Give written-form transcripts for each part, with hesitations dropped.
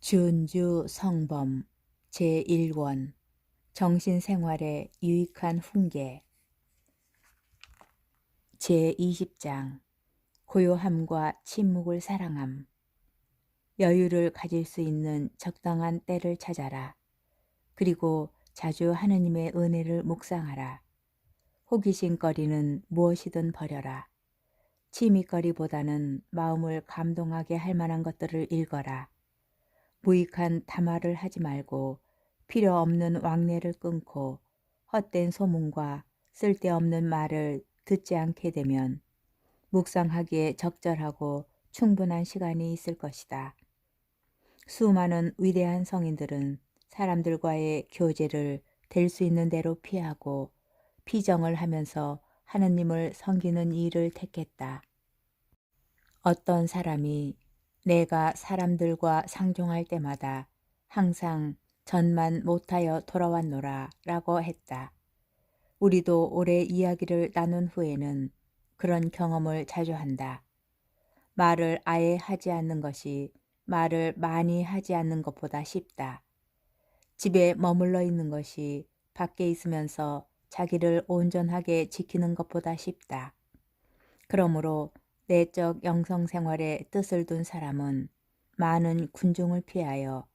준주 성범 제1권 정신생활에 유익한 훈계 제20장 고요함과 침묵을 사랑함. 여유를 가질 수 있는 적당한 때를 찾아라. 그리고 자주 하느님의 은혜를 묵상하라. 호기심거리는 무엇이든 버려라. 취미거리보다는 마음을 감동하게 할 만한 것들을 읽어라. 무익한 담화를 하지 말고 필요 없는 왕래를 끊고 헛된 소문과 쓸데없는 말을 듣지 않게 되면 묵상하기에 적절하고 충분한 시간이 있을 것이다. 수많은 위대한 성인들은 사람들과의 교제를 될 수 있는 대로 피하고 피정을 하면서 하느님을 섬기는 일을 택했다. 어떤 사람이 내가 사람들과 상종할 때마다 항상 전만 못하여 돌아왔노라 라고 했다. 우리도 오래 이야기를 나눈 후에는 그런 경험을 자주 한다. 말을 아예 하지 않는 것이 말을 많이 하지 않는 것보다 쉽다. 집에 머물러 있는 것이 밖에 있으면서 자기를 온전하게 지키는 것보다 쉽다. 그러므로 내적 영성생활에 뜻을 둔 사람은 많은 군중을 피하여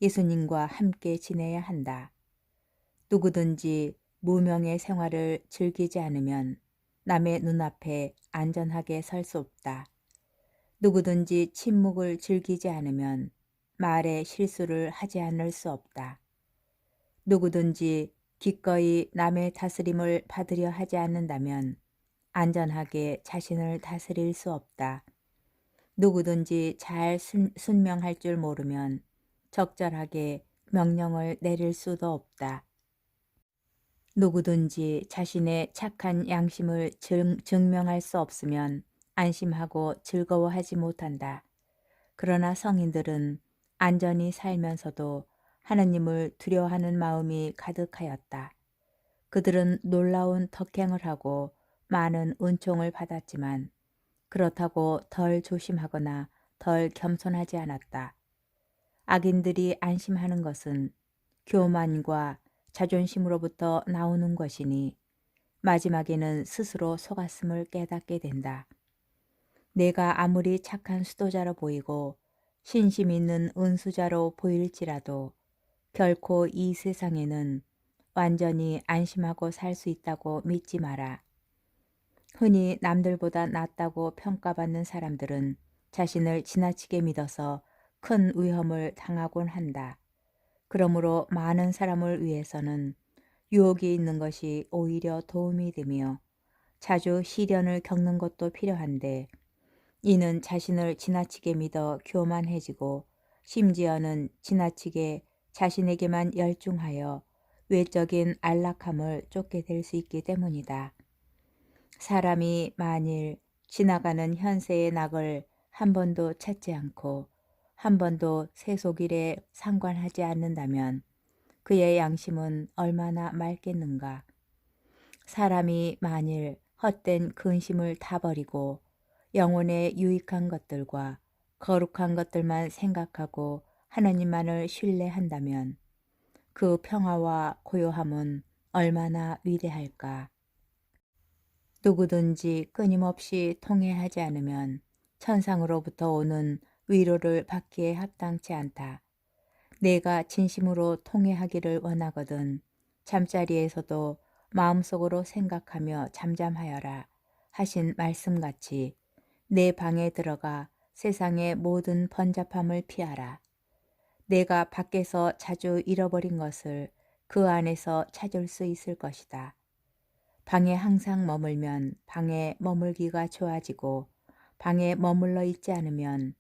예수님과 함께 지내야 한다. 누구든지 무명의 생활을 즐기지 않으면 남의 눈앞에 안전하게 설 수 없다. 누구든지 침묵을 즐기지 않으면 말에 실수를 하지 않을 수 없다. 누구든지 기꺼이 남의 다스림을 받으려 하지 않는다면 안전하게 자신을 다스릴 수 없다. 누구든지 잘 순명할 줄 모르면 적절하게 명령을 내릴 수도 없다. 누구든지 자신의 착한 양심을 증명할 수 없으면 안심하고 즐거워하지 못한다. 그러나 성인들은 안전히 살면서도 하느님을 두려워하는 마음이 가득하였다. 그들은 놀라운 덕행을 하고 많은 은총을 받았지만 그렇다고 덜 조심하거나 덜 겸손하지 않았다. 악인들이 안심하는 것은 교만과 자존심으로부터 나오는 것이니 마지막에는 스스로 속았음을 깨닫게 된다. 내가 아무리 착한 수도자로 보이고 신심 있는 은수자로 보일지라도 결코 이 세상에는 완전히 안심하고 살 수 있다고 믿지 마라. 흔히 남들보다 낫다고 평가받는 사람들은 자신을 지나치게 믿어서 큰 위험을 당하곤 한다. 그러므로 많은 사람을 위해서는 유혹이 있는 것이 오히려 도움이 되며 자주 시련을 겪는 것도 필요한데 이는 자신을 지나치게 믿어 교만해지고 심지어는 지나치게 자신에게만 열중하여 외적인 안락함을 쫓게 될 수 있기 때문이다. 사람이 만일 지나가는 현세의 낙을 한 번도 찾지 않고 한 번도 세속일에 상관하지 않는다면 그의 양심은 얼마나 맑겠는가. 사람이 만일 헛된 근심을 다 버리고 영혼에 유익한 것들과 거룩한 것들만 생각하고 하나님만을 신뢰한다면 그 평화와 고요함은 얼마나 위대할까. 누구든지 끊임없이 통회하지 않으면 천상으로부터 오는 위로를 받기에 합당치 않다. 내가 진심으로 통회하기를 원하거든 잠자리에서도 마음속으로 생각하며 잠잠하여라 하신 말씀같이 내 방에 들어가 세상의 모든 번잡함을 피하라. 내가 밖에서 자주 잃어버린 것을 그 안에서 찾을 수 있을 것이다. 방에 항상 머물면 방에 머물기가 좋아지고 방에 머물러 있지 않으면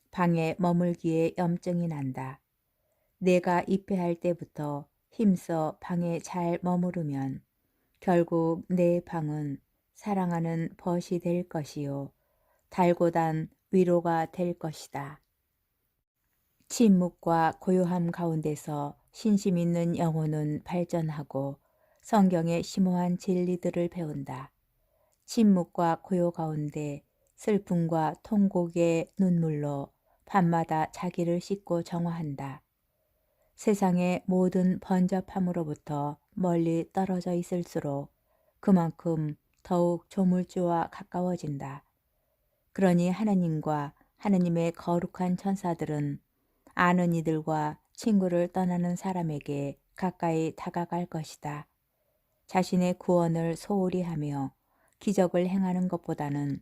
방에 머물기에 염증이 난다. 내가 입회할 때부터 힘써 방에 잘 머무르면 결국 내 방은 사랑하는 벗이 될 것이요 달고 단 위로가 될 것이다. 침묵과 고요함 가운데서 신심 있는 영혼은 발전하고 성경의 심오한 진리들을 배운다. 침묵과 고요 가운데 슬픔과 통곡의 눈물로 밤마다 자기를 씻고 정화한다. 세상의 모든 번잡함으로부터 멀리 떨어져 있을수록 그만큼 더욱 조물주와 가까워진다. 그러니 하느님과 하느님의 거룩한 천사들은 아는 이들과 친구를 떠나는 사람에게 가까이 다가갈 것이다. 자신의 구원을 소홀히 하며 기적을 행하는 것보다는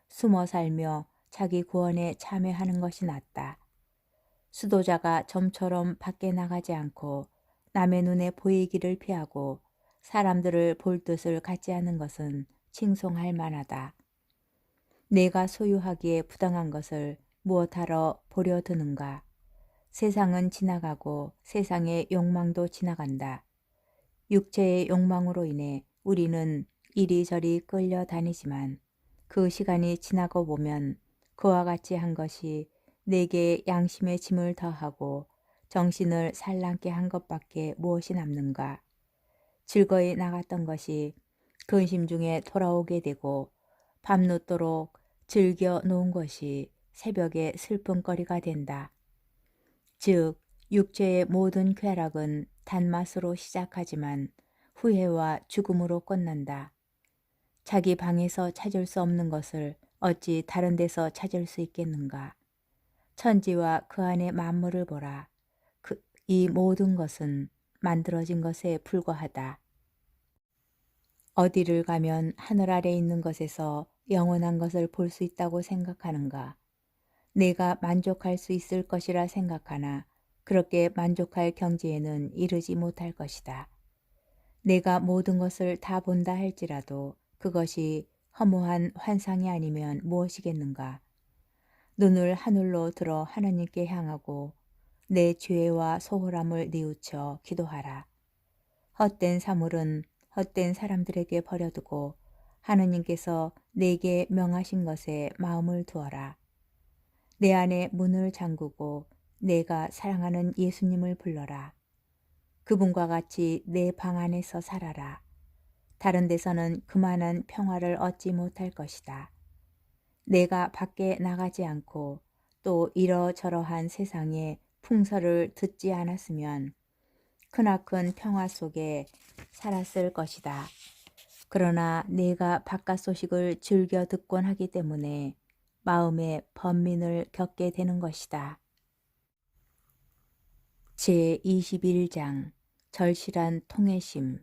숨어 살며 자기 구원에 참여하는 것이 낫다. 수도자가 점처럼 밖에 나가지 않고 남의 눈에 보이기를 피하고 사람들을 볼 뜻을 갖지 않은 것은 칭송할 만하다. 내가 소유하기에 부당한 것을 무엇하러 보려 드는가? 세상은 지나가고 세상의 욕망도 지나간다. 육체의 욕망으로 인해 우리는 이리저리 끌려다니지만 그 시간이 지나고 보면 그와 같이 한 것이 내게 양심의 짐을 더하고 정신을 산란케 한 것밖에 무엇이 남는가? 즐거이 나갔던 것이 근심 중에 돌아오게 되고 밤늦도록 즐겨 놓은 것이 새벽에 슬픔거리가 된다. 즉 육체의 모든 쾌락은 단맛으로 시작하지만 후회와 죽음으로 끝난다. 자기 방에서 찾을 수 없는 것을 어찌 다른 데서 찾을 수 있겠는가? 천지와 그 안의 만물을 보라. 이 모든 것은 만들어진 것에 불과하다. 어디를 가면 하늘 아래 있는 것에서 영원한 것을 볼 수 있다고 생각하는가? 내가 만족할 수 있을 것이라 생각하나 그렇게 만족할 경지에는 이르지 못할 것이다. 내가 모든 것을 다 본다 할지라도 그것이 허무한 환상이 아니면 무엇이겠는가? 눈을 하늘로 들어 하나님께 향하고 내 죄와 소홀함을 뉘우쳐 기도하라. 헛된 사물은 헛된 사람들에게 버려두고 하느님께서 내게 명하신 것에 마음을 두어라. 내 안에 문을 잠그고 내가 사랑하는 예수님을 불러라. 그분과 같이 내 방 안에서 살아라. 다른 데서는 그만한 평화를 얻지 못할 것이다. 내가 밖에 나가지 않고 또 이러저러한 세상의 풍설을 듣지 않았으면 크나큰 평화 속에 살았을 것이다. 그러나 내가 바깥 소식을 즐겨 듣곤 하기 때문에 마음의 번민을 겪게 되는 것이다. 제21장 절실한 통회심.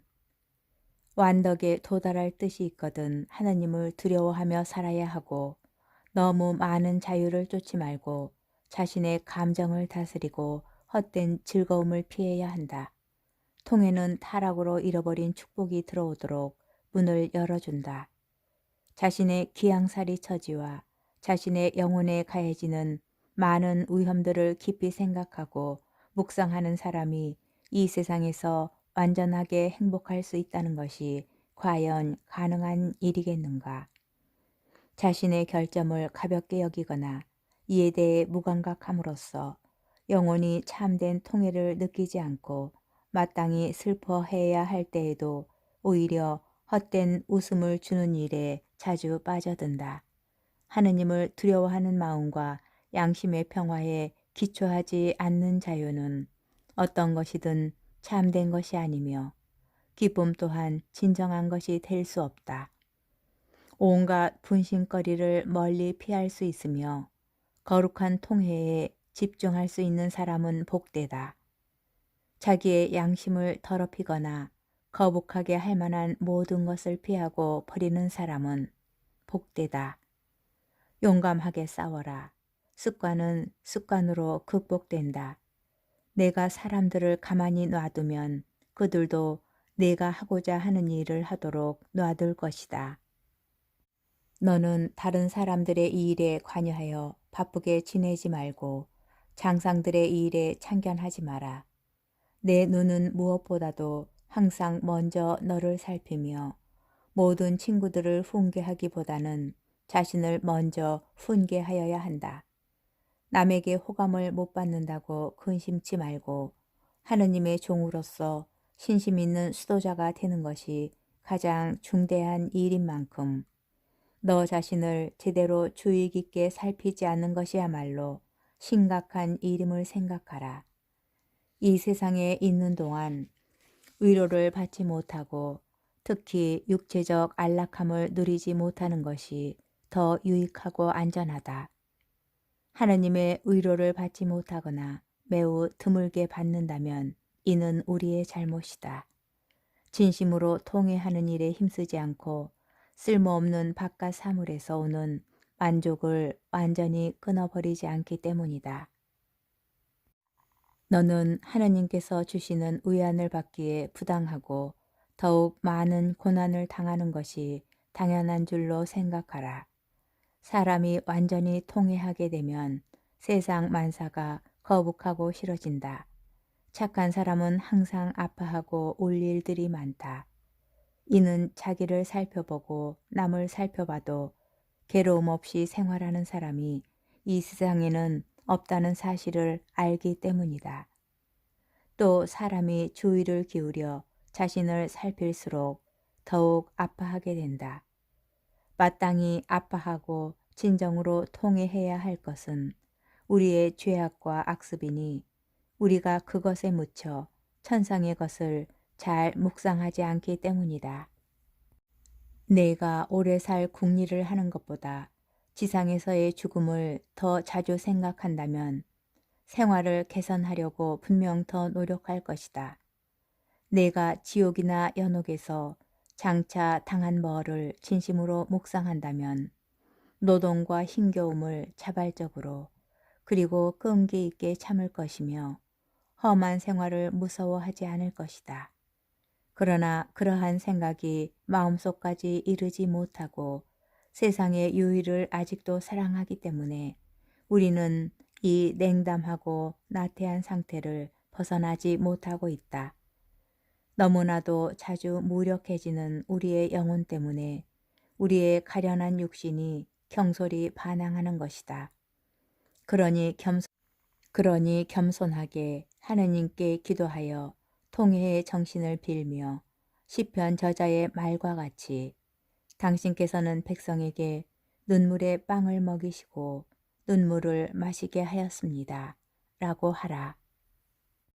완덕에 도달할 뜻이 있거든 하나님을 두려워하며 살아야 하고 너무 많은 자유를 쫓지 말고 자신의 감정을 다스리고 헛된 즐거움을 피해야 한다. 통회는 타락으로 잃어버린 축복이 들어오도록 문을 열어준다. 자신의 기양살이 처지와 자신의 영혼에 가해지는 많은 위험들을 깊이 생각하고 묵상하는 사람이 이 세상에서 완전하게 행복할 수 있다는 것이 과연 가능한 일이겠는가? 자신의 결점을 가볍게 여기거나 이에 대해 무감각함으로써 영혼이 참된 통해를 느끼지 않고 마땅히 슬퍼해야 할 때에도 오히려 헛된 웃음을 주는 일에 자주 빠져든다. 하느님을 두려워하는 마음과 양심의 평화에 기초하지 않는 자유는 어떤 것이든 참된 것이 아니며 기쁨 또한 진정한 것이 될 수 없다. 온갖 분심거리를 멀리 피할 수 있으며 거룩한 통회에 집중할 수 있는 사람은 복되다. 자기의 양심을 더럽히거나 거북하게 할 만한 모든 것을 피하고 버리는 사람은 복되다. 용감하게 싸워라. 습관은 습관으로 극복된다. 내가 사람들을 가만히 놔두면 그들도 내가 하고자 하는 일을 하도록 놔둘 것이다. 너는 다른 사람들의 일에 관여하여 바쁘게 지내지 말고 장상들의 일에 참견하지 마라. 내 눈은 무엇보다도 항상 먼저 너를 살피며 모든 친구들을 훈계하기보다는 자신을 먼저 훈계하여야 한다. 남에게 호감을 못 받는다고 근심치 말고 하느님의 종으로서 신심 있는 수도자가 되는 것이 가장 중대한 일인 만큼 너 자신을 제대로 주의 깊게 살피지 않는 것이야말로 심각한 일임을 생각하라. 이 세상에 있는 동안 위로를 받지 못하고 특히 육체적 안락함을 누리지 못하는 것이 더 유익하고 안전하다. 하나님의 위로를 받지 못하거나 매우 드물게 받는다면 이는 우리의 잘못이다. 진심으로 통회하는 일에 힘쓰지 않고 쓸모없는 바깥 사물에서 오는 만족을 완전히 끊어버리지 않기 때문이다. 너는 하나님께서 주시는 위안을 받기에 부당하고 더욱 많은 고난을 당하는 것이 당연한 줄로 생각하라. 사람이 완전히 통회하게 되면 세상 만사가 거북하고 싫어진다. 착한 사람은 항상 아파하고 울 일들이 많다. 이는 자기를 살펴보고 남을 살펴봐도 괴로움 없이 생활하는 사람이 이 세상에는 없다는 사실을 알기 때문이다. 또 사람이 주의를 기울여 자신을 살필수록 더욱 아파하게 된다. 마땅히 아파하고 진정으로 통회해야 할 것은 우리의 죄악과 악습이니 우리가 그것에 묻혀 천상의 것을 잘 묵상하지 않기 때문이다. 내가 오래 살 궁리를 하는 것보다 지상에서의 죽음을 더 자주 생각한다면 생활을 개선하려고 분명 더 노력할 것이다. 내가 지옥이나 연옥에서 장차 당한 벌을 진심으로 묵상한다면 노동과 힘겨움을 자발적으로 그리고 끈기 있게 참을 것이며 험한 생활을 무서워하지 않을 것이다. 그러나 그러한 생각이 마음속까지 이르지 못하고 세상의 유의를 아직도 사랑하기 때문에 우리는 이 냉담하고 나태한 상태를 벗어나지 못하고 있다. 너무나도 자주 무력해지는 우리의 영혼 때문에 우리의 가련한 육신이 경솔히 반항하는 것이다. 그러니 겸손하게 하느님께 기도하여 통회의 정신을 빌며 시편 저자의 말과 같이 당신께서는 백성에게 눈물의 빵을 먹이시고 눈물을 마시게 하였습니다. 라고 하라.